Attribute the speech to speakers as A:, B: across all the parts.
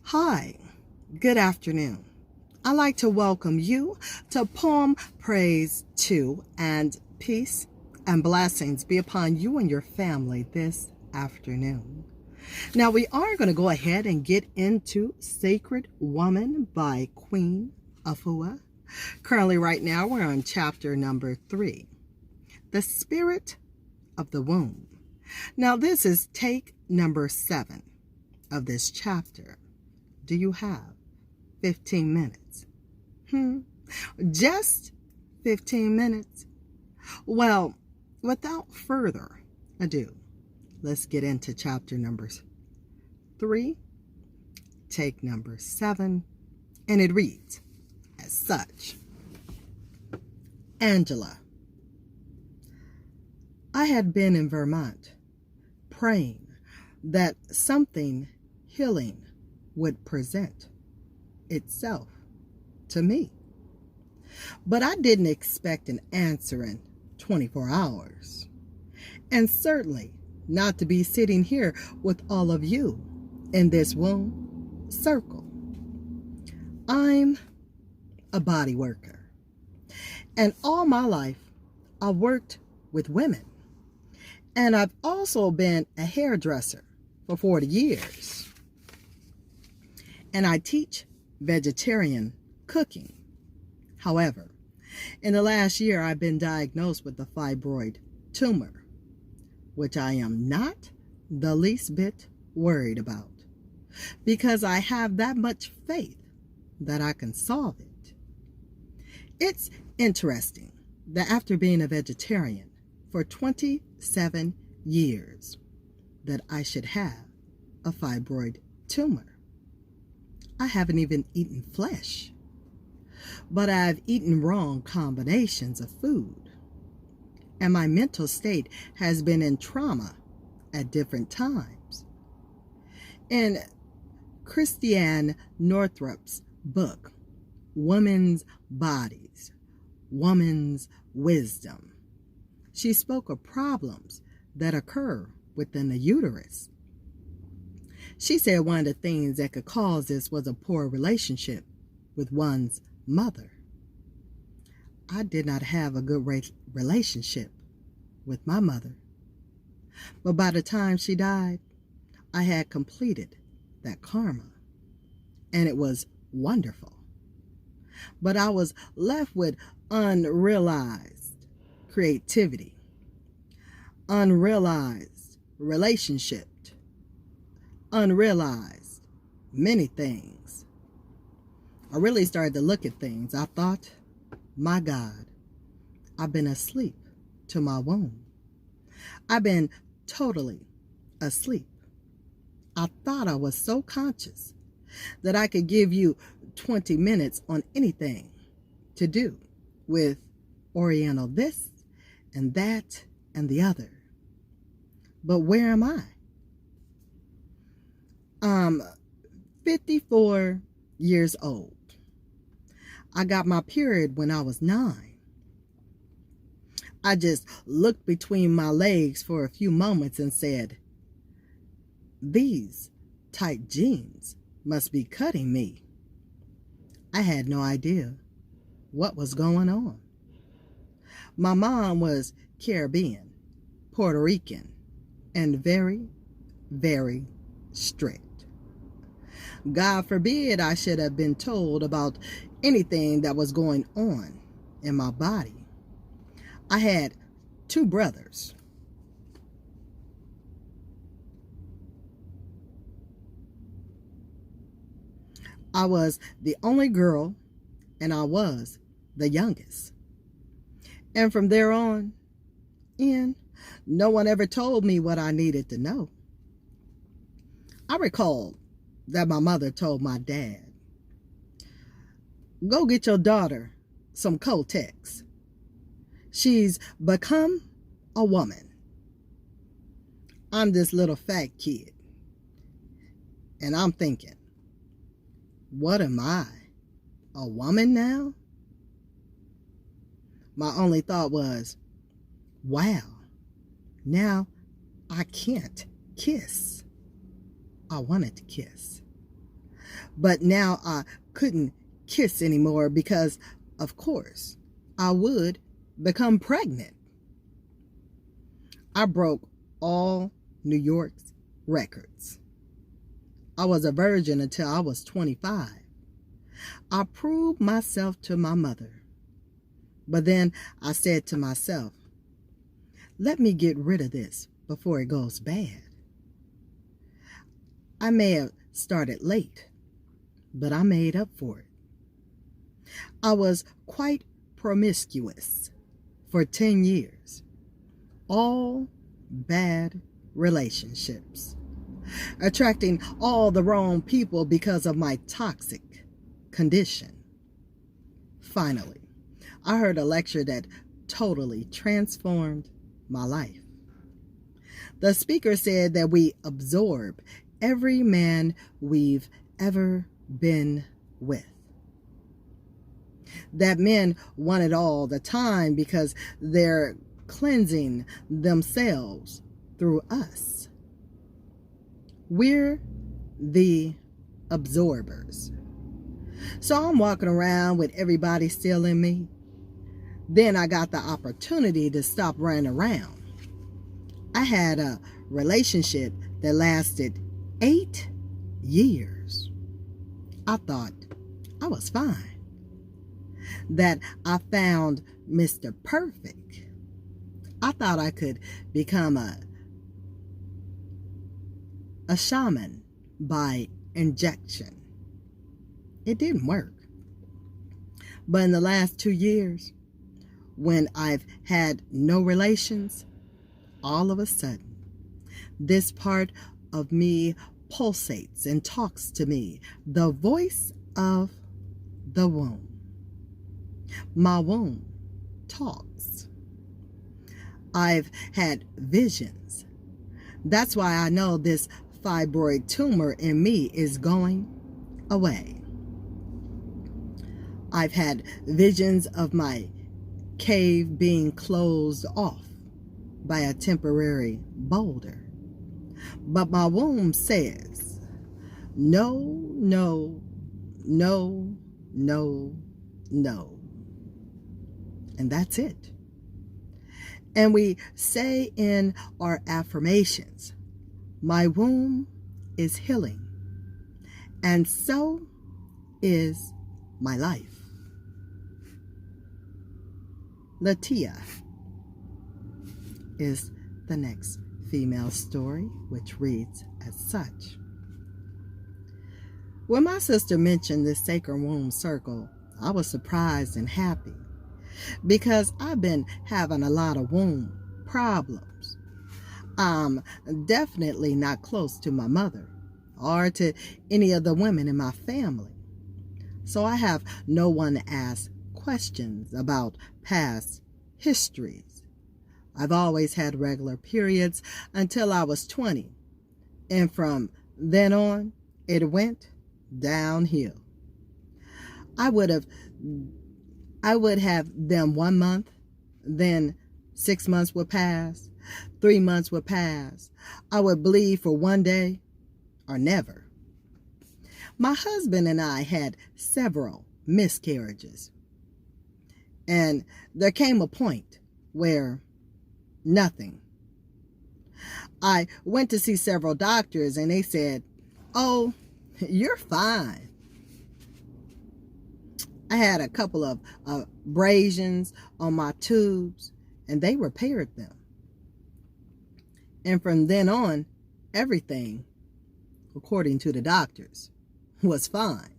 A: Hi, good afternoon. I'd like to welcome you to Poem Praise 2, and peace and blessings be upon you and your family this afternoon. Now we are going to go ahead and get into Sacred Woman by Queen Afua. Currently right now we're on chapter number 3, The Spirit of the Womb. Now this is take number 7 of this chapter. Do you have 15 minutes? Just 15 minutes? Well, without further ado, let's get into chapter number 3, take number 7, and it reads as such. Angela. I had been in Vermont praying that something healing would present itself to me. But I didn't expect an answer in 24 hours. And certainly not to be sitting here with all of you in this womb circle. I'm a body worker. And all my life, I've worked with women. And I've also been a hairdresser for 40 years. And I teach vegetarian cooking. However, in the last year, I've been diagnosed with a fibroid tumor, which I am not the least bit worried about, because I have that much faith that I can solve it. It's interesting that after being a vegetarian for 27 years, that I should have a fibroid tumor. I haven't even eaten flesh, but I've eaten wrong combinations of food, and my mental state has been in trauma at different times. In Christiane Northrup's book, Woman's Bodies, Woman's Wisdom, she spoke of problems that occur within the uterus. She said one of the things that could cause this was a poor relationship with one's mother. I did not have a good relationship with my mother. But by the time she died, I had completed that karma. And it was wonderful. But I was left with unrealized creativity, unrealized relationship, unrealized many things. I really started to look at things. I thought, my God, I've been asleep to my womb. I've been totally asleep. I thought I was so conscious that I could give you 20 minutes on anything to do with Oriental this and that and the other. But where am I? I'm 54 years old. I got my period when I was 9. I just looked between my legs for a few moments and said, these tight jeans must be cutting me. I had no idea what was going on. My mom was Caribbean, Puerto Rican, and very, very strict. God forbid I should have been told about anything that was going on in my body. I had 2 brothers. I was the only girl, and I was the youngest. And from there on in, no one ever told me what I needed to know. I recalled that my mother told my dad, go get your daughter some Kotex. She's become a woman. I'm this little fat kid, and I'm thinking, what am I, a woman now? My only thought was, wow, now I can't kiss. I wanted to kiss. But now I couldn't kiss anymore because, of course, I would become pregnant. I broke all New York's records. I was a virgin until I was 25. I proved myself to my mother. But then I said to myself, let me get rid of this before it goes bad. I may have started late, but I made up for it. I was quite promiscuous for 10 years. All bad relationships. Attracting all the wrong people because of my toxic condition. Finally, I heard a lecture that totally transformed my life. The speaker said that we absorb every man we've ever been with. That men want it all the time because they're cleansing themselves through us. We're the absorbers. So I'm walking around with everybody still in me. Then I got the opportunity to stop running around. I had a relationship that lasted 8 years. I thought I was fine. That I found Mr. Perfect. I thought I could become a shaman by injection. It didn't work. But in the last 2 years, when I've had no relations, all of a sudden, this part of me pulsates and talks to me, the voice of the womb. My womb talks. I've had visions. That's why I know this fibroid tumor in me is going away. I've had visions of my cave being closed off by a temporary boulder. But my womb says, no, no, no, no, no. And that's it. And we say in our affirmations, my womb is healing, and so is my life. Latia is the next female story, which reads as such. When my sister mentioned this sacred womb circle, I was surprised and happy because I've been having a lot of womb problems. I'm definitely not close to my mother or to any of the women in my family. So I have no one to ask questions about past histories. I've always had regular periods until I was 20. And from then on, it went downhill. I would have them 1 month, then 6 months would pass, 3 months would pass. I would bleed for 1 day or never. My husband and I had several miscarriages. And there came a point where nothing. I went to see several doctors and they said, oh, you're fine. I had a couple of abrasions on my tubes and they repaired them. And from then on, everything, according to the doctors, was fine.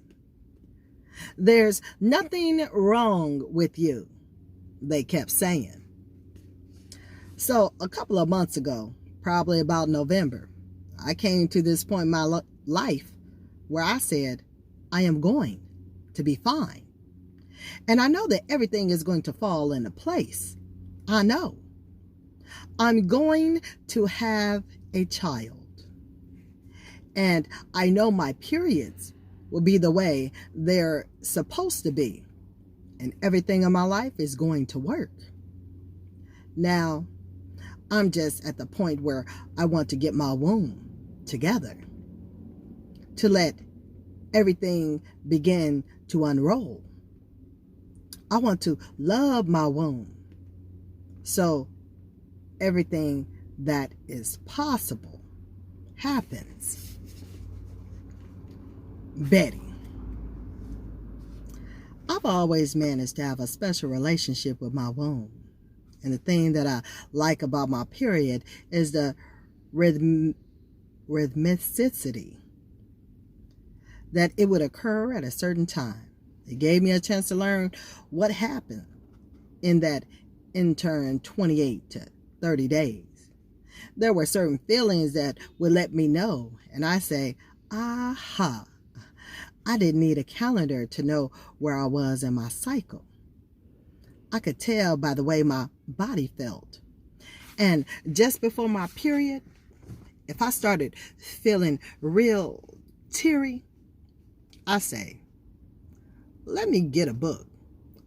A: There's nothing wrong with you, they kept saying. So a couple of months ago, probably about November, I came to this point in my life where I said, I am going to be fine. And I know that everything is going to fall into place. I know. I'm going to have a child. And I know my periods will be the way they're supposed to be. And everything in my life is going to work. Now, I'm just at the point where I want to get my womb together. To let everything began to unroll. I want to love my womb. So everything that is possible happens. Betty. I've always managed to have a special relationship with my womb. And the thing that I like about my period is the rhythmicity, that it would occur at a certain time. It gave me a chance to learn what happened in that intern 28 to 30 days. There were certain feelings that would let me know, and I say, aha, I didn't need a calendar to know where I was in my cycle. I could tell by the way my body felt. And just before my period, if I started feeling real teary, I say, let me get a book.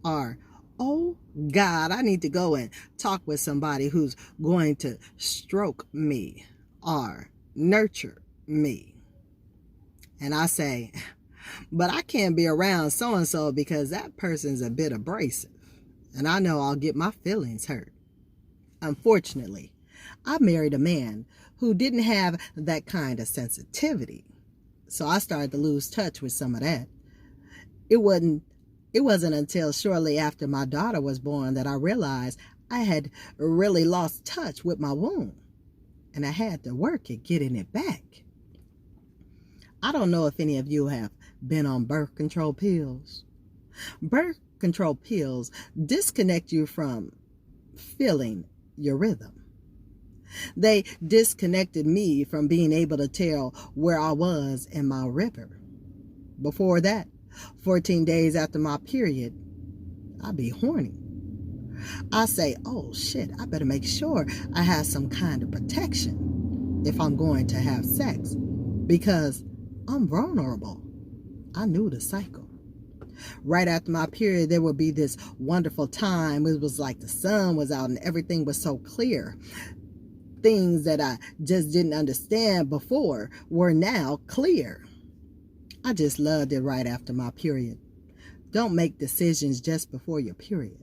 A: Or, oh God, I need to go and talk with somebody who's going to stroke me or nurture me. And I say, but I can't be around so-and-so because that person's a bit abrasive. And I know I'll get my feelings hurt. Unfortunately, I married a man who didn't have that kind of sensitivity. So I started to lose touch with some of that. It wasn't until shortly after my daughter was born that I realized I had really lost touch with my womb. And I had to work at getting it back. I don't know if any of you have been on birth control pills. Birth control pills disconnect you from feeling your rhythm. They disconnected me from being able to tell where I was in my river. Before that, 14 days after my period, I'd be horny. I say, oh shit, I better make sure I have some kind of protection if I'm going to have sex, because I'm vulnerable. I knew the cycle. Right after my period, there would be this wonderful time. It was like the sun was out and everything was so clear. Things that I just didn't understand before were now clear. I just loved it right after my period. Don't make decisions just before your period,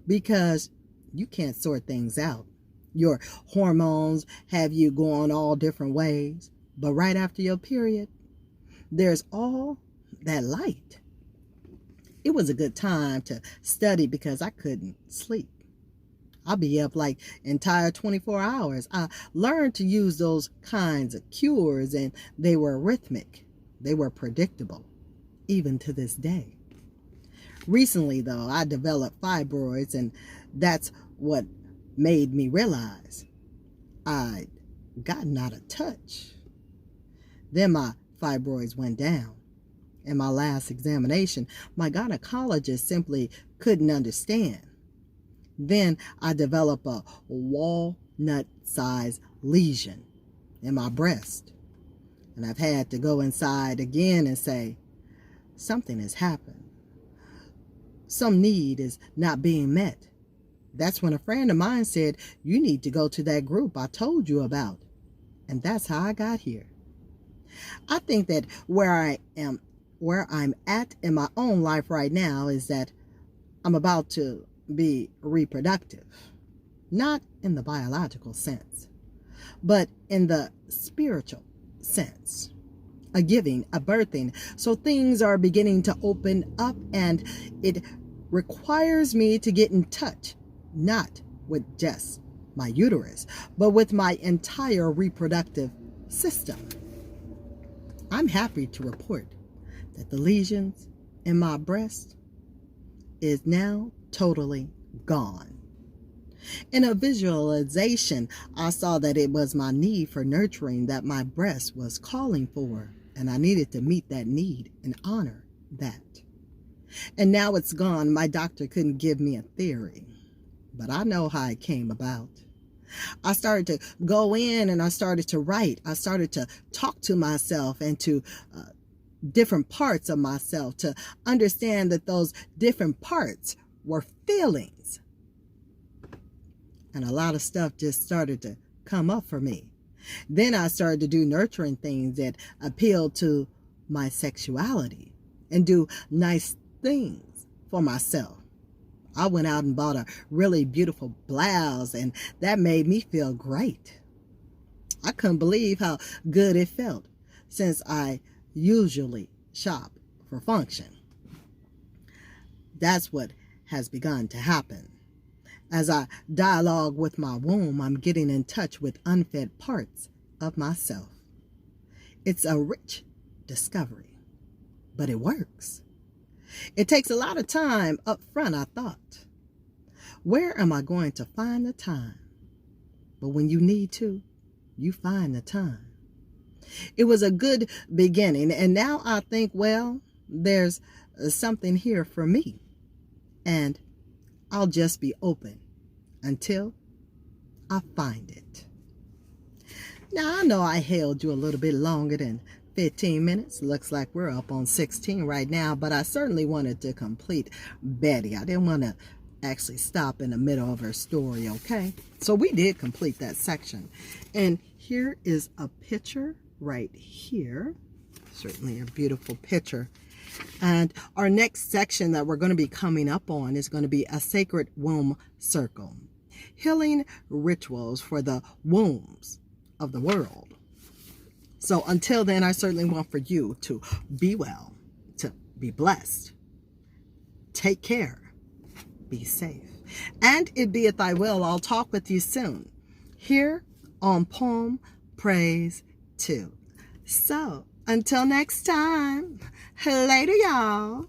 A: because you can't sort things out. Your hormones have you going all different ways. But right after your period, there's all that light. It was a good time to study because I couldn't sleep. I'll be up like entire 24 hours. I learned to use those kinds of cures, and they were rhythmic. They were predictable, even to this day. Recently, though, I developed fibroids, and that's what made me realize I'd gotten out of touch. Then my fibroids went down. In my last examination, my gynecologist simply couldn't understand. Then I developed a walnut-sized lesion in my breast. And I've had to go inside again and say, something has happened. Some need is not being met. That's when a friend of mine said, you need to go to that group I told you about. And that's how I got here. I think that where I'm at in my own life right now is that I'm about to be reproductive. Not in the biological sense, but in the spiritual sense. A giving, a birthing. So things are beginning to open up, and it requires me to get in touch, not with just my uterus, but with my entire reproductive system. I'm happy to report that the lesions in my breast is now totally gone. In a visualization, I saw that it was my need for nurturing that my breast was calling for, and I needed to meet that need and honor that. And now it's gone. My doctor couldn't give me a theory, but I know how it came about. I started to go in and I started to write. I started to talk to myself and to different parts of myself, to understand that those different parts were feelings. And a lot of stuff just started to come up for me. Then I started to do nurturing things that appealed to my sexuality and do nice things for myself. I went out and bought a really beautiful blouse, and that made me feel great. I couldn't believe how good it felt, since I usually shop for function. That's what has begun to happen. As I dialogue with my womb, I'm getting in touch with unfed parts of myself. It's a rich discovery, but it works. It takes a lot of time up front, I thought. Where am I going to find the time? But when you need to, you find the time. It was a good beginning, and now I think, well, there's something here for me, and I'll just be open until I find it. Now, I know I held you a little bit longer than 15 minutes. Looks like we're up on 16 right now, but I certainly wanted to complete Betty. I didn't want to actually stop in the middle of her story, okay? So we did complete that section. And here is a picture right here. Certainly a beautiful picture. And our next section that we're going to be coming up on is going to be a sacred womb circle. Healing rituals for the wombs of the world. So until then, I certainly want for you to be well, to be blessed, take care, be safe, and it be at thy will. I'll talk with you soon here on Poem Praise 2. So until next time, later y'all.